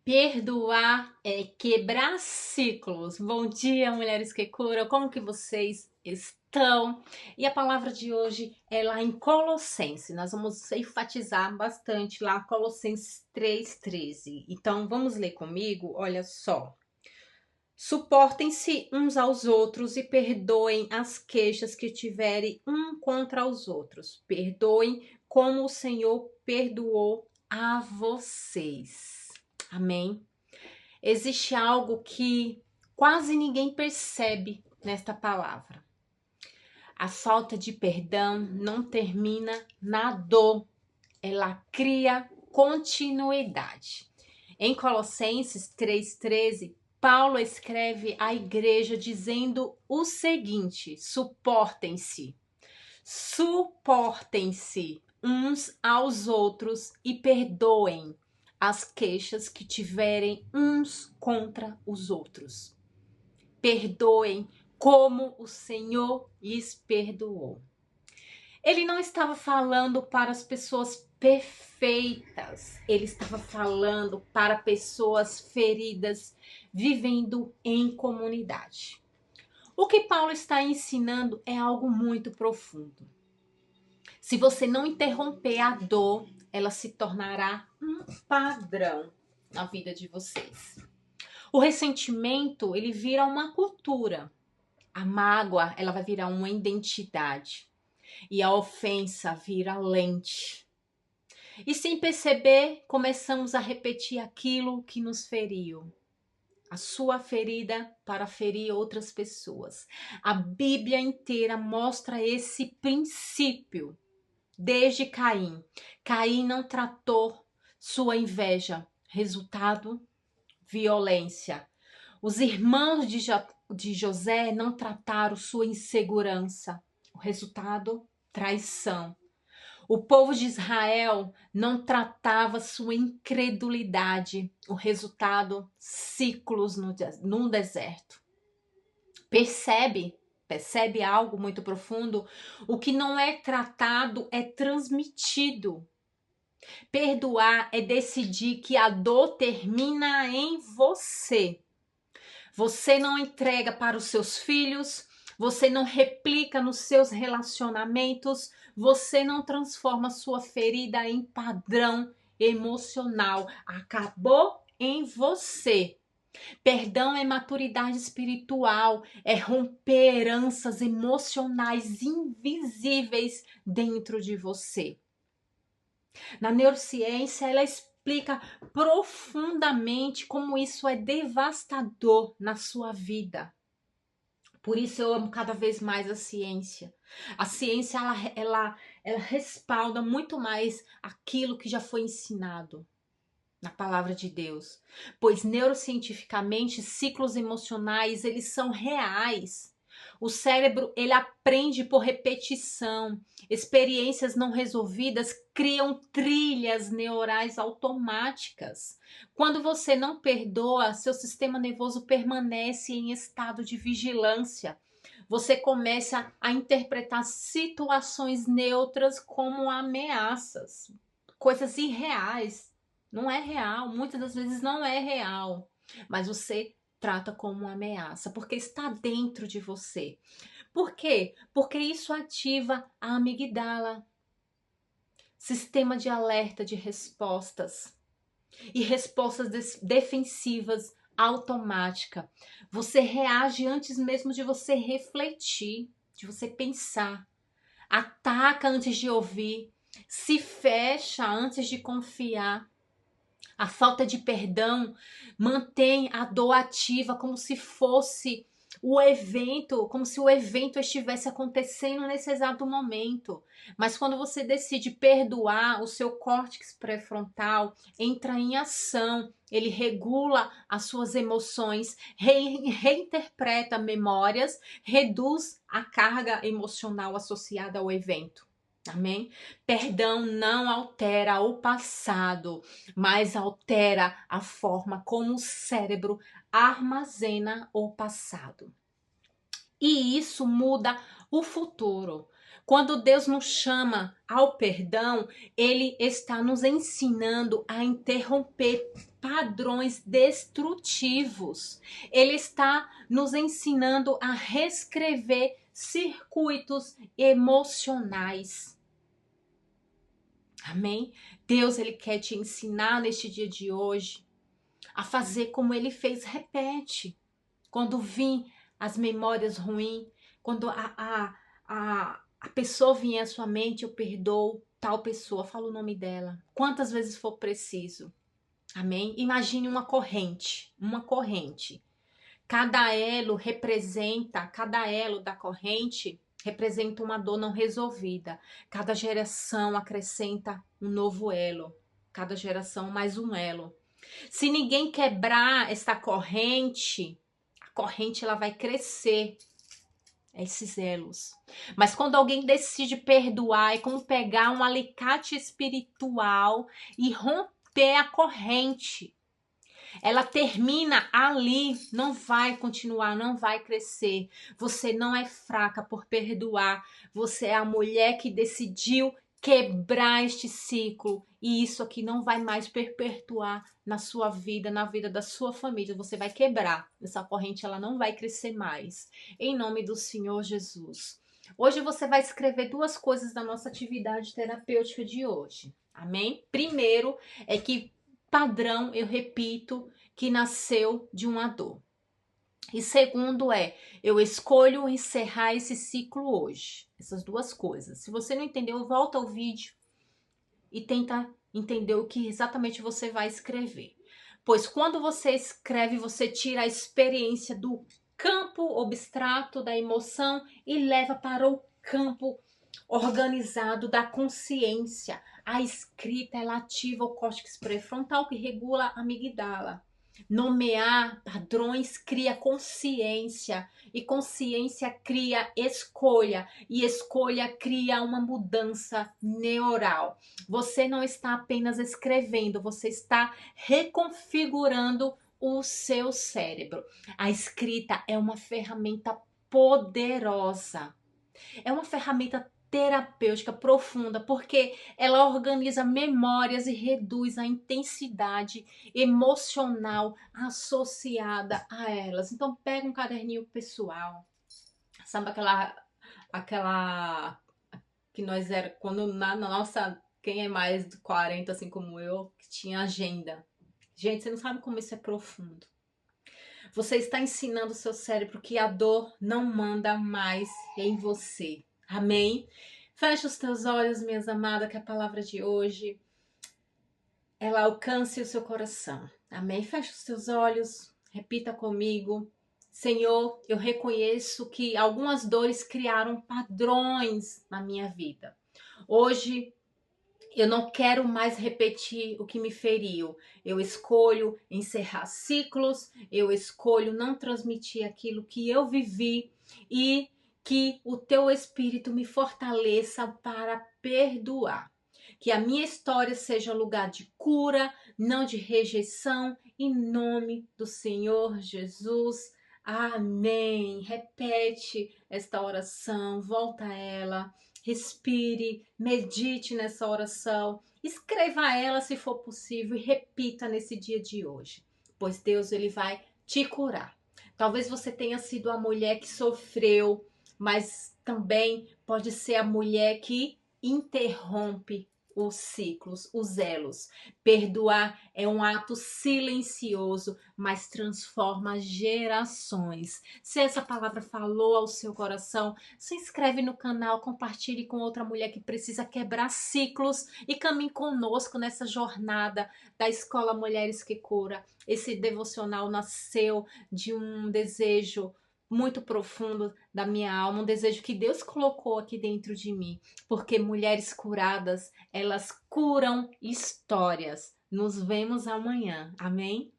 Perdoar é quebrar ciclos. Bom dia, mulheres que curam. Como que vocês estão? E a palavra de hoje é lá em Colossenses. Nós vamos enfatizar bastante lá Colossenses 3:13. Então, vamos ler comigo? Olha só. Suportem-se uns aos outros e perdoem as queixas que tiverem um contra os outros. Perdoem como o Senhor perdoou a vocês. Amém? Existe algo que quase ninguém percebe nesta palavra. A falta de perdão não termina na dor, ela cria continuidade. Em Colossenses 3:13, Paulo escreve à igreja dizendo o seguinte: suportem-se uns aos outros e perdoem as queixas que tiverem uns contra os outros. Perdoem como o Senhor lhes perdoou. Ele não estava falando para as pessoas perfeitas, ele estava falando para pessoas feridas, vivendo em comunidade. O que Paulo está ensinando é algo muito profundo. Se você não interromper a dor, ela se tornará um padrão na vida de vocês. O ressentimento, ele vira uma cultura. A mágoa, ela vai virar uma identidade. E a ofensa vira lente. E sem perceber, começamos a repetir aquilo que nos feriu. A sua ferida para ferir outras pessoas. A Bíblia inteira mostra esse princípio. Desde Caim. Caim não tratou sua inveja. Resultado, violência. Os irmãos de José não trataram sua insegurança. O resultado, traição. O povo de Israel não tratava sua incredulidade. O resultado, ciclos no deserto. Percebe algo muito profundo? O que não é tratado é transmitido. Perdoar é decidir que a dor termina em você. Você não entrega para os seus filhos, você não replica nos seus relacionamentos, você não transforma sua ferida em padrão emocional. Acabou em você. Perdão é maturidade espiritual, é romper heranças emocionais invisíveis dentro de você. Na neurociência, ela explica profundamente como isso é devastador na sua vida. Por isso eu amo cada vez mais a ciência. A ciência, ela respalda muito mais aquilo que já foi ensinado na palavra de Deus. Pois neurocientificamente, ciclos emocionais, eles são reais. O cérebro, ele aprende por repetição. Experiências não resolvidas criam trilhas neurais automáticas. Quando você não perdoa, seu sistema nervoso permanece em estado de vigilância. Você começa a interpretar situações neutras como ameaças, coisas irreais. Não é real, muitas das vezes não é real, mas você trata como uma ameaça, porque está dentro de você. Por quê? Porque isso ativa a amigdala, sistema de alerta de respostas e respostas defensivas automática. Você reage antes mesmo de você refletir, de você pensar. Ataca antes de ouvir, se fecha antes de confiar. A falta de perdão mantém a dor ativa como se fosse o evento, como se o evento estivesse acontecendo nesse exato momento. Mas quando você decide perdoar, o seu córtex pré-frontal entra em ação, ele regula as suas emoções, reinterpreta memórias, reduz a carga emocional associada ao evento. Amém? Perdão não altera o passado, mas altera a forma como o cérebro armazena o passado. E isso muda o futuro. Quando Deus nos chama ao perdão, Ele está nos ensinando a interromper padrões destrutivos. Ele está nos ensinando a reescrever circuitos emocionais. Amém? Deus, Ele quer te ensinar neste dia de hoje a fazer como Ele fez. Repete. Quando vir as memórias ruins, quando a pessoa vier à sua mente, eu perdoo tal pessoa, fala o nome dela, quantas vezes for preciso. Amém? Imagine uma corrente. Cada elo da corrente representa uma dor não resolvida. Cada geração acrescenta um novo elo. Cada geração mais um elo. Se ninguém quebrar esta corrente, a corrente ela vai crescer. Esses elos. Mas quando alguém decide perdoar, é como pegar um alicate espiritual e romper a corrente. Ela termina ali, não vai continuar, não vai crescer. Você não é fraca por perdoar. Você é a mulher que decidiu quebrar este ciclo. E isso aqui não vai mais perpetuar na sua vida, na vida da sua família. Você vai quebrar. Essa corrente ela não vai crescer mais. Em nome do Senhor Jesus. Hoje você vai escrever duas coisas da nossa atividade terapêutica de hoje. Amém? Primeiro é que padrão, eu repito, que nasceu de uma dor. E segundo eu escolho encerrar esse ciclo hoje. Essas duas coisas. Se você não entendeu, volta ao vídeo e tenta entender o que exatamente você vai escrever. Pois quando você escreve, você tira a experiência do campo abstrato da emoção e leva para o campo organizado da consciência. A escrita ela ativa o córtex pré-frontal que regula a amígdala. Nomear padrões cria consciência e consciência cria escolha e escolha cria uma mudança neural. Você não está apenas escrevendo, você está reconfigurando o seu cérebro. A escrita é uma ferramenta poderosa. É uma ferramenta terapêutica profunda, porque ela organiza memórias e reduz a intensidade emocional associada a elas. Então pega um caderninho pessoal, sabe aquela que nós era quando na nossa, quem é mais de 40 assim como eu, que tinha agenda. Gente, você não sabe como isso é profundo. Você está ensinando o seu cérebro que a dor não manda mais em você. Amém? Feche os teus olhos, minhas amadas, que a palavra de hoje ela alcance o seu coração. Amém? Feche os teus olhos, repita comigo. Senhor, eu reconheço que algumas dores criaram padrões na minha vida. Hoje eu não quero mais repetir o que me feriu. Eu escolho encerrar ciclos, eu escolho não transmitir aquilo que eu vivi e que o teu Espírito me fortaleça para perdoar. Que a minha história seja lugar de cura, não de rejeição, em nome do Senhor Jesus. Amém. Repete esta oração, volta a ela. Respire, medite nessa oração, escreva ela se for possível e repita nesse dia de hoje, pois Deus ele vai te curar. Talvez você tenha sido a mulher que sofreu, mas também pode ser a mulher que interrompe os ciclos, os elos. Perdoar é um ato silencioso, mas transforma gerações. Se essa palavra falou ao seu coração, se inscreve no canal, compartilhe com outra mulher que precisa quebrar ciclos e caminhe conosco nessa jornada da Escola Mulheres que Cura. Esse devocional nasceu de um desejo muito profundo da minha alma, um desejo que Deus colocou aqui dentro de mim, porque mulheres curadas, elas curam histórias. Nos vemos amanhã. Amém?